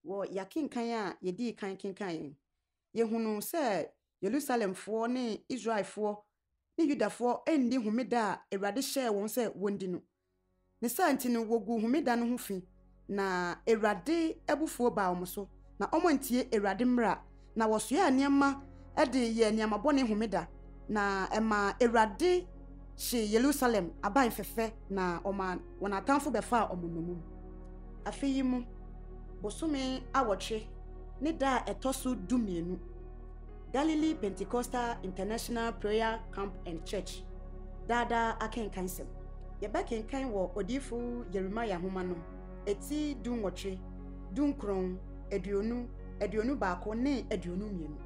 wo yakinkan a yedi kan kinkan yehunu se Jerusalem fo ne Israel fo ne Juda fo endi homeda a Ewrade hye won se wondi no ne santi no wogu homeda no ho fi na Ewrade ebufuo ba wo so na omontie Ewrade mra na wosoya aniema ede ye aniema bone homeda na ema Ewrade hye Jerusalem aban fefe na oman wona tanfo befa omonomum afeyi mu bosome awotwe ne da etoso dumienu Galilee Pentecostal International Prayer Camp and Church dada akenkan sem ye bakenkan wo odifu Jeremiah homa no eti dunwotwe dunkron eduonu baako ne eduonu mienu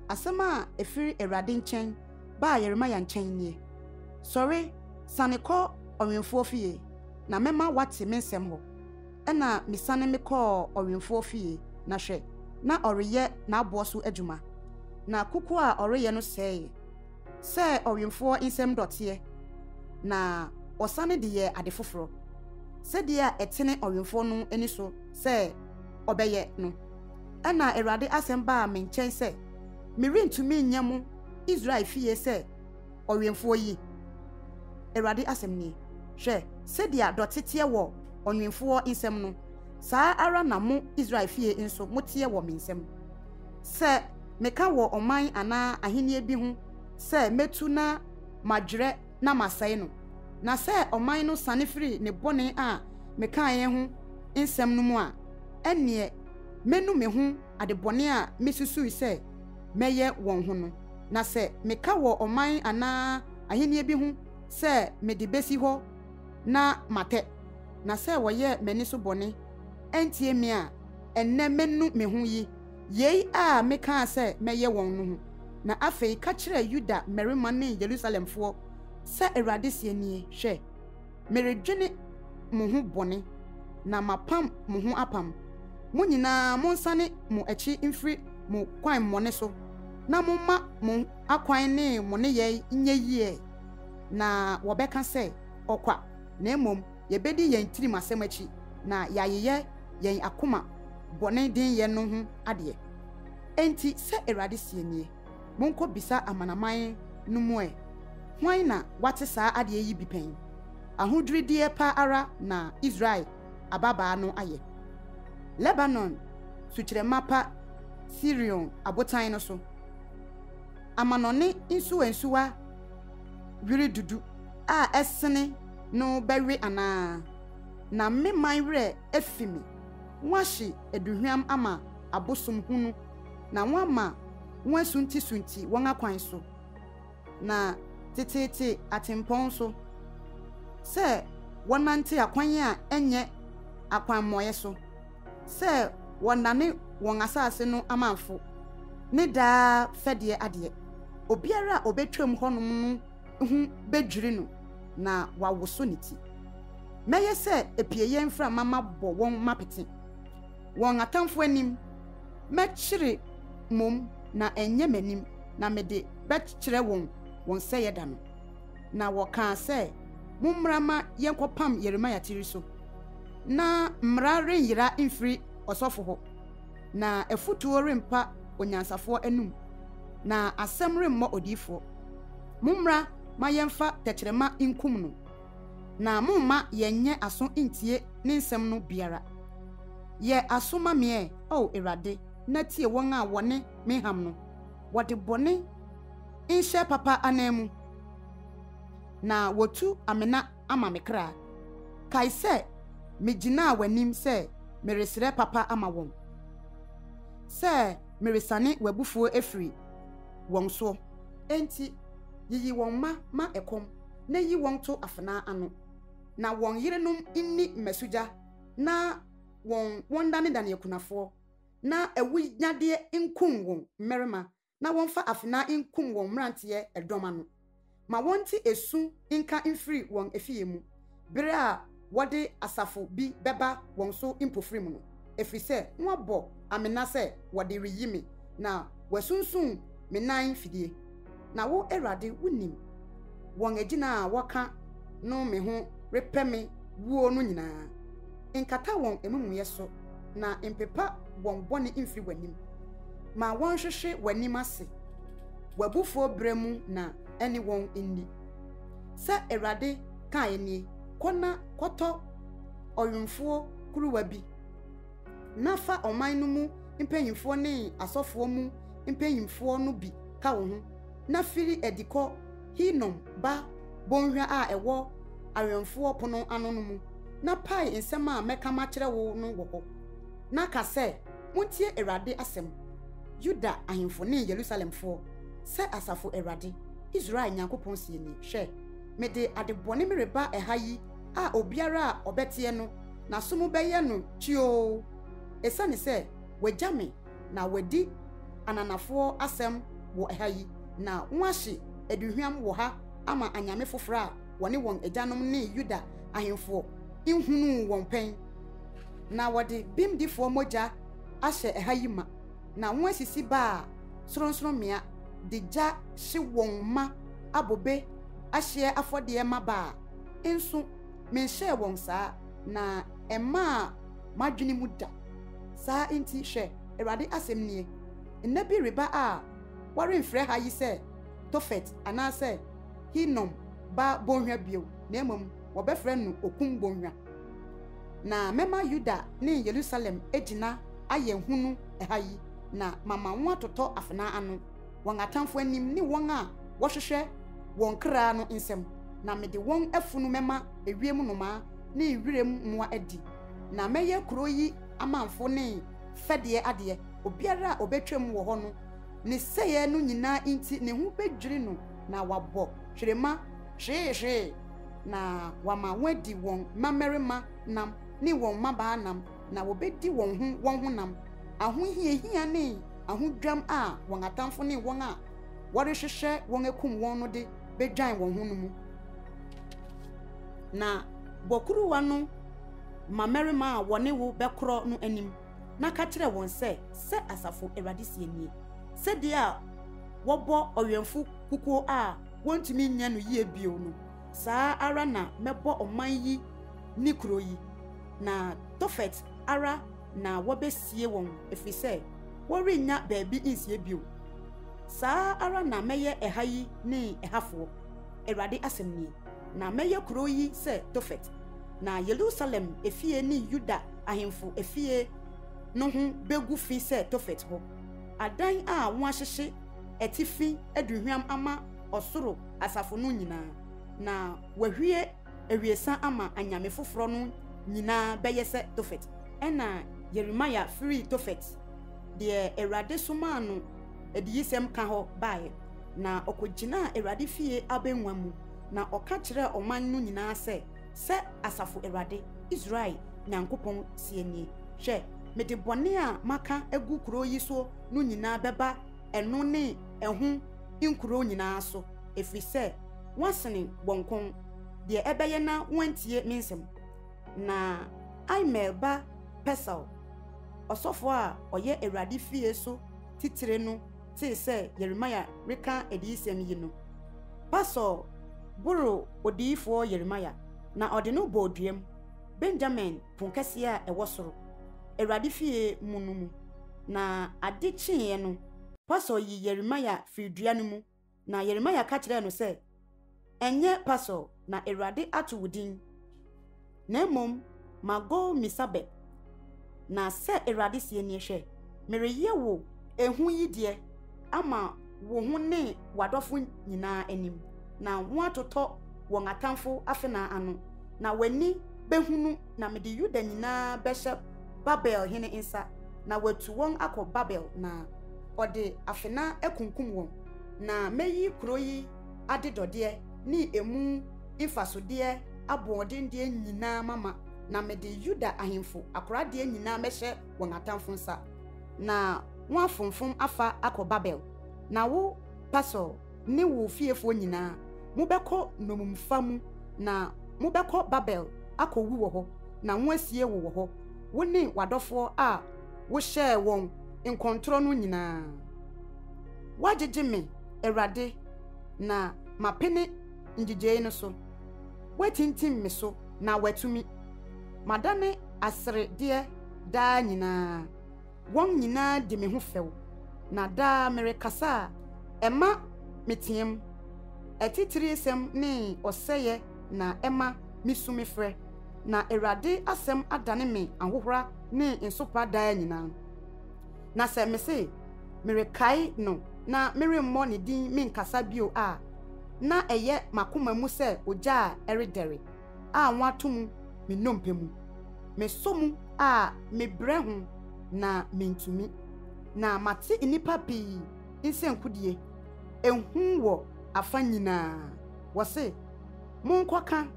asema efiri Ewrade nchen ba Jeremiah nchen nie sorry saneko owenfo fie na mema wate mensem ho ena misane me ko owenfo fie na hwe na oreye na aboso adwuma na kuku a oreye no sei se owenfo insem dote na osane de ye ade foforo se de a etene owenfo no ani so se obeye no ena Ewrade asem ba me nchen se merentumi nyam Israel fie se owenfo yi Ewrade asem ni hwe se de a dotete wo onwenfo insem no saa ara na mo Israel fie inso motie wo mensem se meka wo oman ana ahenie bi hu se metu na madwere na masai no na se oman no sane firi ne bone a meka ye hu insem no mu a ene menu me hu ade bone a mesusu se meye won hu no na se meka wo oman ana ahenie bi hu se mede besi ho na mate na se woye meni so bone entie mi a enne menu me hu yi yei a meka se meye won no hu na afei ka kire Yuda merima ne Jerusalem fo se Ewrade sie nie hwe meredwene mo hu bone na mapam mo hu apam mo nyina mo nsane mo achi mfiri mo kwan mone so na mo ma mo akwan ne mo ne ye nye yie na wobeka se okwa na emom yebedi yen tirim asem achi na yayeye yen akoma bone din ye no hu ade enti se Ewrade sie nie monko bisa amanaman no mu hwan na wate saa ade yi bipen ahodridie pa ara na Israel ababa no aye Lebanon suchirema pa Sirion abotan no so amanone insuwa wiri dudu a esene no bewe ana na meman re efimi washi eduhwam ama abosom hunu na wama sunti won akwan so na tititi atempon so se wonante akwan a enye akwan moye so se wonane won asase no amanfo ne da fede ade obiara obetwam honum hu bedwiri no na wawoso niti meye se epieye mfra mama bo won mapete won atamfo anim mechire mom na enye manim na mede bechire won seye da no na woka se mumrama yenkopam Jeremiah tiri so na mrare yira infri osofo ho na efutuo rempa onyansafo anum na asem remmo odifo mumra mayemfa tekrema inkum no na mumma yenye aso intie ne nsem no biara ye asoma me o Ewrade na tie won a wone meham no wode bone inhye papa anamu na wotu amena ama mekra kai se megina wanim se meresire papa ama won se meresane wabufuo efri won so enti yiyi won ma ekom na yi won to afena ano na won yerenum inni mesuja na won dane yakunafo na ewunyade inkum won merima na won fa afena inkum won mrantie edoma no ma wonti esu inka infri won efie mu bere a wode asafo bi beba won so impofri mu no efise nwabo amena se wode reyimi na wasunsun menan fidie na wo Ewrade wunim won agina woka no me ho repeme wuo no nyina inkata won emumuye so na mpepa bonboni mfiri wanim ma wonhwehwe wanim ase wabufo bremu na eni won inni sa Awurade kan eni kona koto oyunfo kuruwa bi na fa oman no mu mpanyimfo ne asofo mu mpanyimfo no bi ka wo ho na firi ediko Hinom ba bonhwa a ewo awemfo pono ano no mu na pai nsem a meka ma kire wo no wo ho na ka se montie Awurade asem Yuda ahemfo ne Yerusalemfo se asafo Awurade Israel nyankopon sie ni hwe mede adebone mereba ehayi a obiara a obete no na somu beye no tio esane se wajame na wadi ananafo asem wo ehayi na nwahye eduhwam wo ha ama anyame foforo a woni won ejanom ne Yuda ahemfo inhunu won pen na wode bimdifo moja ahye ehayi ma na nwasisi ba sronsronmia deja hye won ma abobe ahye afode ma ba enso menhye won saa na ema madwene mu da saa enti hwe Awurade asem nie nnabi riba a warenfre hayi se Tofet anase Hinom ba bonhwa bio na emom wobefre no okum bonhwa na mema Yuda ne Jerusalem ejina ayehunu ehayi na mama won atoto afena ano won atamfo anim ni won a wohwehwe won kra no nsem na mede won afunu mema ewiem noma na ewirem moa adi na meye kroyi amanfo ne fede ade obiara obetwam wo ho no ne seye no nyina inti ne hu bedwiri no na wabo hwerema hwe na wama wadi won mamerema nam ne won maba nam na wobedi won ho nam ahohia ne ahodwam a won atamfo ne won a worehwehwe won akum won no de bedwan won ho no mu na bokuruwa no mamerema a wone wo bekro no anim na ka kire won se asafo Awurade sie nie se dia wobo owemfu kukuo a wontumi nya no yie bio no saa ara na mebo oman yi ni kuro yi na Tofet ara na wobesie won efise worinya baabi insie bio saa ara na meye ehayi ne ehafo Awurade asem nie na meye kuro yi se Tofet na Jerusalem efie ni Yuda ahemfo efie no hu begu fi se Tofet ho adan a won ahyehye etifi aduhwam ama osoro asafo no nyina na wahwie awiesa ama anyame foforo no nyina beye se Tofet ena Jeremiah free Tofet de Awurade soma no ediyisem ka ho bae na okogina Awurade fie abenwa mu na oka kire oman no nyina se asafo Awurade Israel nyankopon sienie hwe mede bone a maka egu kuro yi so no nyina beba eno ne ehu inkuro nyina so efise wasene bonkon de ebeye na wantie minsem na Aimel ba Pesal osofo a oye Awurade fie so titire no ti se Jeremiah reka ediyisem yi no Pastor buru odiyifo Jeremiah na ode no boduem Benjamin punkese a ewosoro Awurade fie munumu na ade chiye no Pastor yi Jeremiah fidua no mu na Jeremiah ka kire no se enye Pastor na Awurade atu wudin na mom mago misabe na se Awurade sie ni hwe mereye wo ehu yidie ama wo hu ne wadofo nyina anim na wo atoto won atamfo afena ano na wani behunu na mede Yuda nyina behye Babel hene insa na watu won akọ Babel na ode afena ekunkum won na meyi kroyi adedode ni emu infasode abodende nyina mama na mede Yuda ahemfo akorade nyina mehye won atamfo nsa na won afonfom afa akọ Babel na wo Pastor ni wo fiefo nyina mubekọ nomumfamu na mubekọ Babel akọ wu wo ho na won asie wo ho woni wadofo a wo share won nkontro no nyina wagege me Awurade na mapene njijeye no so watintim me so na watumi madane asere de daa nyinaa wɔn nyinaa de me ho fɛw na daa merekasa ɛma metiem ɛtitirisɛm ne ɔsɛyɛ na ɛma misumi frɛ na Awurade asɛm adane me ahohora ne nsopa daa nyinaa na sɛ me se merekae no na meremmɔ ne din menkasa bio a na ɛyɛ makoma mu sɛ ogya a ɛredɛre a nwato mu me nnompe mu me so mu a mebrɛ ho na mentumi na mate nnipa pii nsɛnkudie ehu wɔ afa nyinaa wɔse monkɔka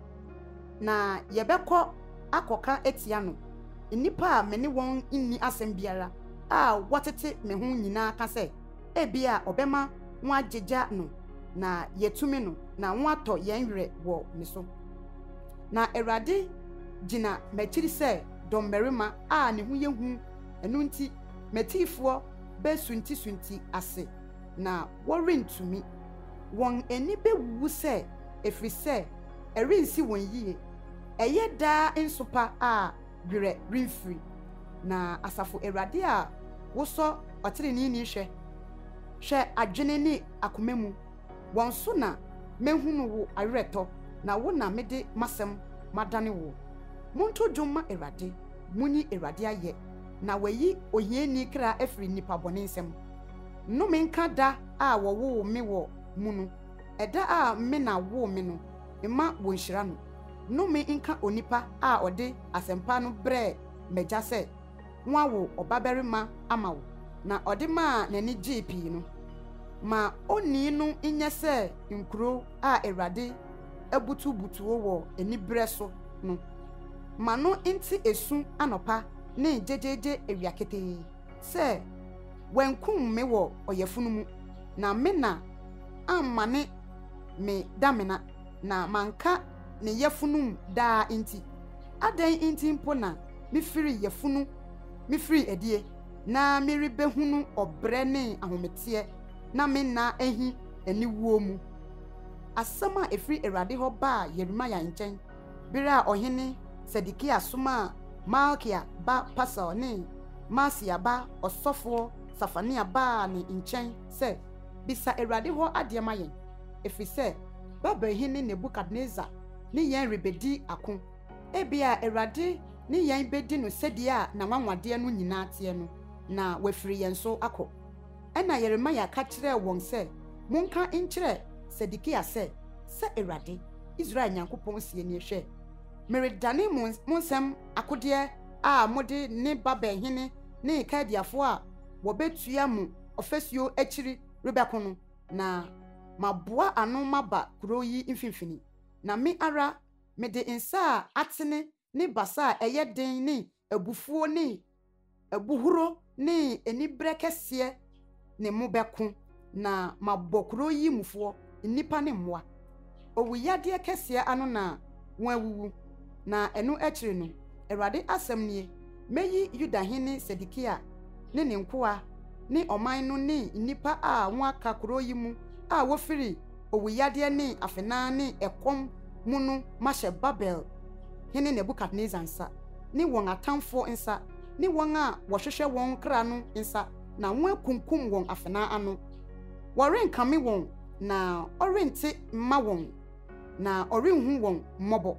na yɛbɛkɔ akɔka etia no nnipa a me ne wɔn nni asɛm biara a wɔtete me ho nyinaa ka sɛ ebia ɔbɛma ho agyegya no na yɛtumi no na ho atɔ yɛn werɛ wɔ ne so na Awurade gyina m'akyiri sɛ dɔmmarima a ne ho yɛ hu ɛno nti matiifoɔ bɛsunti ase na wɔrentumi wɔn ani bɛwuwu sɛ ɛfiri sɛ ɛrensi wɔn yie ɛyɛ daa nsopa a werɛ remfiri na asafo Awurade a wosɔ ɔterenee hwɛ adwene ne akoma mu wɔn so na mehunu wo awerɛtɔ na wo na mede masɛm madane wo monto dwom ma Awurade munyi Awurade ayɛ na wayi ohiani kra afiri nipa bɔne nsɛm nnome nka da a wɔwo me wɔ mu no ɛda a me na wo me no mma wo nhyira no nnome nka onipa a ɔde asɛmpa no brɛ magya sɛ nwa wo ɔbabarima ama wo na ɔde maa n'ani gye pii no ma oni no nyɛ sɛ nkuro a Awurade abutubutuo wɔ anibrɛ so no ma no nti esu anɔpa ne gyegyeegye ewiakete sɛ wankum me wɔ ɔyɛfunu mu na me na ammane me damena na manka ne yɛfunu daa nti adan nti mpo na mefiri yɛfunu mefiri adie na merebɛhunu ɔbrɛ ne ahometeɛ na me na ahi aniwuo mu asɛm a efiri Awurade hɔ baa Yeremia nkyɛn bere a ɔhene Sedekia soma Malkia ba Pasal ne Masia ba ɔsɔfoɔ Safania baa ne nkyɛn sɛ bisa Awurade hɔ adeɛ ma yɛn efiri sɛ Babelhene Nebukadnezar ne yɛn rebedi ako ebia Awurade ne yɛn bedi no sɛdeɛ a na nwanwadeɛ no nyinaa teɛ no na wafiri yɛn so akɔ ɛna Yeremia ka kyerɛ wɔn sɛ monka nkyerɛ Sedekia sɛ Awurade Israel Nyankopɔn sie ne hwɛ meredane mo nsɛm akodeɛ a mode ne Babelhene ne Kaldiafoɔ a wɔbɛtua mo ɔfasuo akyiri rebɛko no na maboa ano maba kuro yi mfimfini na me ara mede nsa a atene ne basa a ɛyɛ den ne abufuo ne abuhuro ne enibrɛ kɛseɛ ne mo bɛko na mabɔ kuro yi mufoɔ nnipa ne mmoa owuyadeɛ kɛseɛ ano na wɔn awuwu na ɛno akyiri no Awurade asɛm nie meyi Yudahene Sedekia ne ne nkoa ne ɔman no ne nnipa a wɔn aka kuro yi mu a wofiri owuyadeɛ ne afenaa ne ɛkɔm mu no mahyɛ Babel hene Nebukadnezar nsa ne wɔn atamfoɔ nsa ne wɔn a wɔhwehwɛ wɔn kra no nsa na wɔn akunkum wɔn afenaa ano wɔrenkame wɔn na ɔrente mma wɔn na ɔrenhu wɔn mmɔbɔ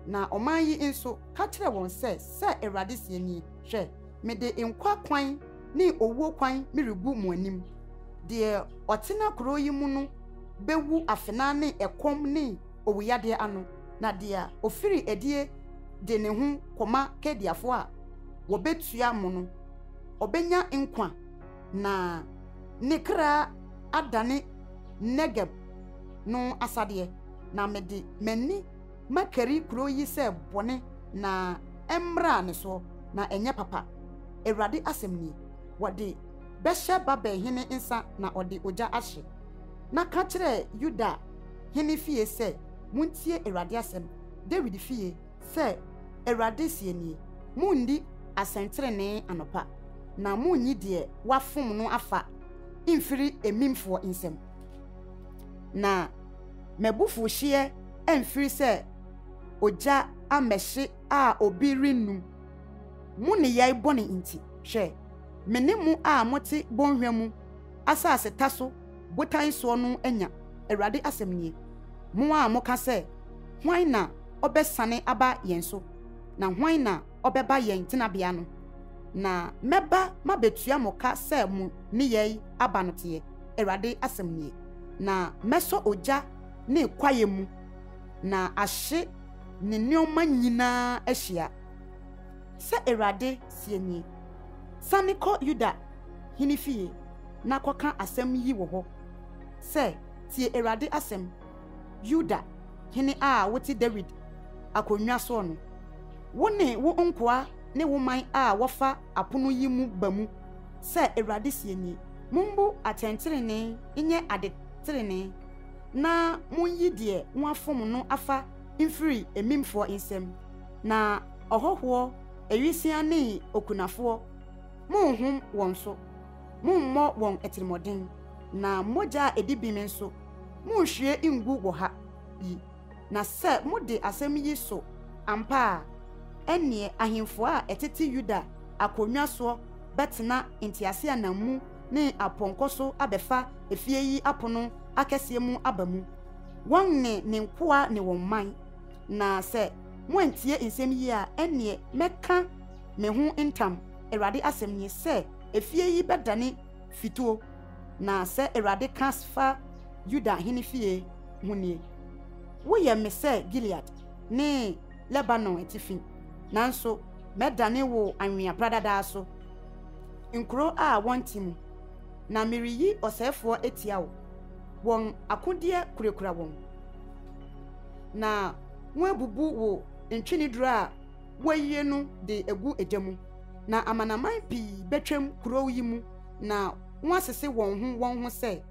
na ɔman yi nso ka kyerɛ wɔn sɛ Awurade sie nie hwɛ mede nkwa kwan ne owuo kwan merebu mo anim deɛ ɔtena kuro yi mu no bewu afenaa ne ɛkɔm ne owuyadeɛ ano na deɛ ofiri adie de ne ho kɔma Kaldiafoɔ a wɔbɛtua mo no ɔbɛnya nkwa na ne kra adane Negeb no asadeɛ na mede m'ani makari kuro yi sɛ bɔne na ɛmmra ne so na ɛnyɛ papa Awurade asɛm nie wɔde bɛhyɛ Babelhene nsa na ɔde ogya ahye na ka kyerɛ Yuda hene fie sɛ muntie Awurade asɛm David fie sɛ Awurade sie nie mundi asɛnterene anopa na munyi deɛ wafom no afa imfiri emimfoɔ nsɛm na mabufu hye emfiri sɛ ogya amɛhye a obi renum mu ne yai bone inti hwe mene mu a mote bonhwa mu asase taso botan so no anya Awurade asem nie mu a moka se hwan na obesane aba yen so na hwan na obeba yen tenabea no na meba mabetua moka se mu ne yai aba no te Awurade asem nie na meso oja ne kwaye mu na ahye ne nneoma nyina ahia se Awurade sienie saniko Yuda hinifie na koka asem yi wo ho se tie Awurade asem Yuda hini a wote David akonwa so no wone wo nkoa ne wo man a wofa apono yi mu bamu se Awurade sienie mumbu atenterene inye adeterene na munyi de wafom no afa infiri emimfo insem na ohoho ewisia ne okunafo munhum won so mummo won etirimoden na moja edibime nso munhwie ingu wo ha yi na se mode asem yi so ampa enie ahemfo a etete Yuda akonwa so betena ntiase anamu ne aponkoso abefa efie yi apono akese mu abamu won ne nkoa ne won man na se mwantie nsem yi a enie meka me ho ntam Awurade asem ni se efie yi bedane fituo na se Awurade kasfa Yuda hinifie hunie wo ye me se Gilead ne Lebanon etifi nanso medane wo anwea bradada so nkro a wontim na miriyi osefo etia wo won akodie kurekura won na won abubu wo ntwini duru a wayiye no de egu ejamu na amanaman pi betwem kuro yi mu na won asese won ho se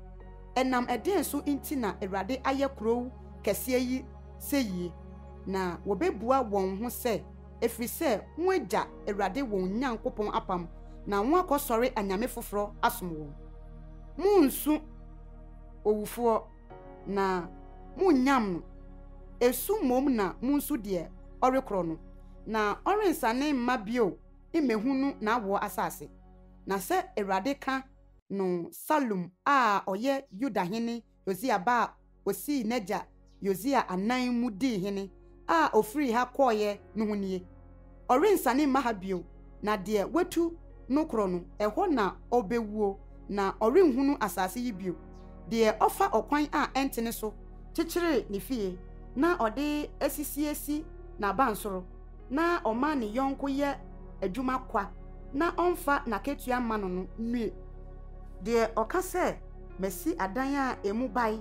enam eden so inti na Awurade aye kuro kese yi seyi na wobebua won ho se efiri se won agya Awurade won Nyankopon apam na won akosore anyame foforo asom won munsu owufo na munyam no esu mom na munsu de orekro no na orensane mmabio imehunu na awo asase na se Awurade ka no Salum a oye Yuda hene Yosia ba osi neja Yosia anan mu di hene a ofiri ha koye no hunie orensane mahabio na de wetu no kro no eho na obewuo na orenhunu asase yi bio de ofa okwan a entene so kyekyere ne fie na ode asisiesi na bansoro na oma ne yonko ye adwuma kwa na onfa na ketua ma no nwie de okase mesi adan a emu bai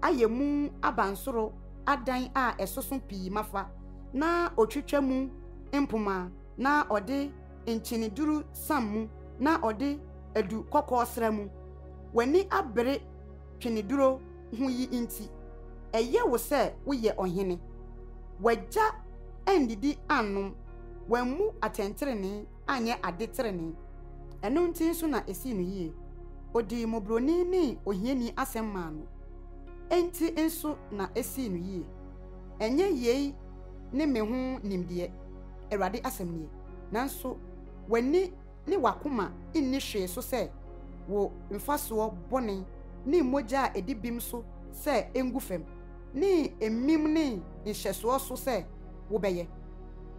ayemu abansoro adan a esoso pii mafa na otwetwa mu empuma na ode enchiniduru sammu na ode edu kokosra mu wani abere tweniduro hu yi inti eye wo se wo ye ohene wagya endidi anum wamu atenterene anye adeterene eno ntin so na esi no yie odi mobroni ni ohieni asem ma no enti enso na esi no yie enye yei ne me hu nimde Awurade asem nie nanso wani ni wakoma inni hwe so se wo mfaso bone ni moja edibim so se engufem ni emim ni nhyeso so se wo beye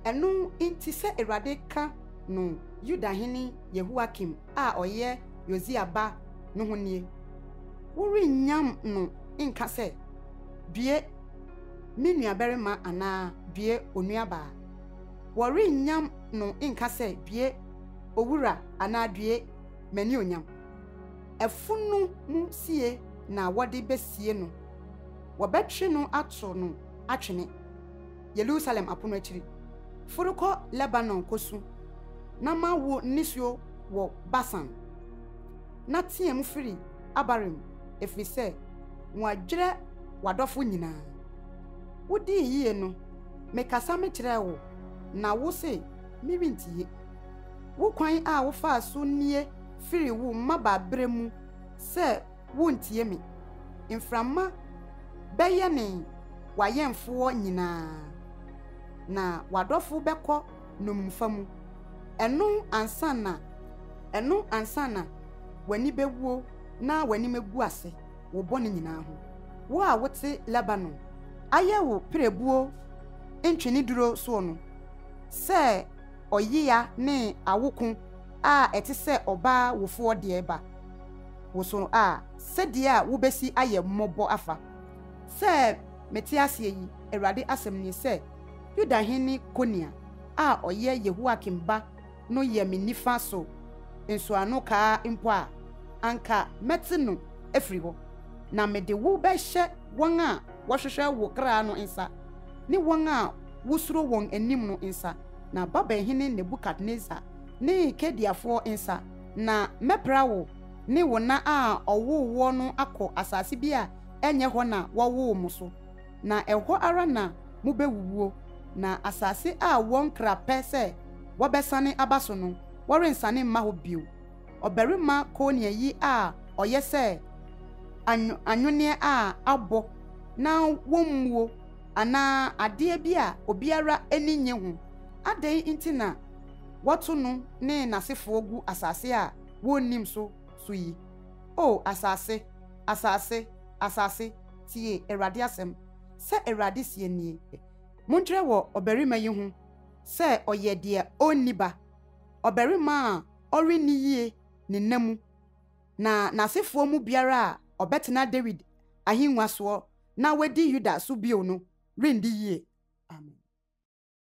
enu inti se Awurade ka no Yuda hene Yehoakim a oye Yosia ba no honie wori nyam no inka se bie minua berema ana bie onua ba wori nyam no inka se bie owura ana bie mani onyam efunu mu sie na wode besie no wobetwe no ato no atwene Jerusalem apono akiri furuko Lebanon kosu na mawo nisio wo Basan na tiem firi Abarim efise wadwere wadofo nyina wodi yie no mekasa mekyerɛ wo na wo se mirintie wo kwan a wo fa so nie firi wo maba bremu se wo ntie me mframa bɛyɛ ne wayemfo nyina na wadofo bɛkɔ nomumfa mu eno ansana wani bewuo na wani megu ase wo bone nyina ho wo a wote Lebanon aye wo prebuo ntwini duro so no se oyiya ne awokun a etise oba wofo de ba wo so a se de a wo besi aye mmobo afa se meti ase yi Awurade asem ni se Yuda hene Konia a oye Yehoakim ba no ye menifa so enso ano ka mpo a anka meti no efri ho na mede wo be hye won a wo hwehwe wo kra no nsa ni won a wusuro won anim no nsa na baba hene Nebukadnezar ni kediafo nsa na mepra wo ni wona a owo no akọ asase bi a enye ho na wowo mu so na eho ara na mubewuwo na asase a won kra pese wobesane abaso no worensane mma ho bio oberima Konia yi a oyese anwone a abo na wommuo ana ade bi a obiara aninye ho adan intina woto no ne nasefo gu asase a wonnim so yi o asase tie Awurade asem se Awurade sie nie montre wo oberima yi ho se oye de oniba oberima a orini yie ne namu na nasefo mu biara a obetena David ahingwa so na wadi Yuda so bio no rendi yie amen.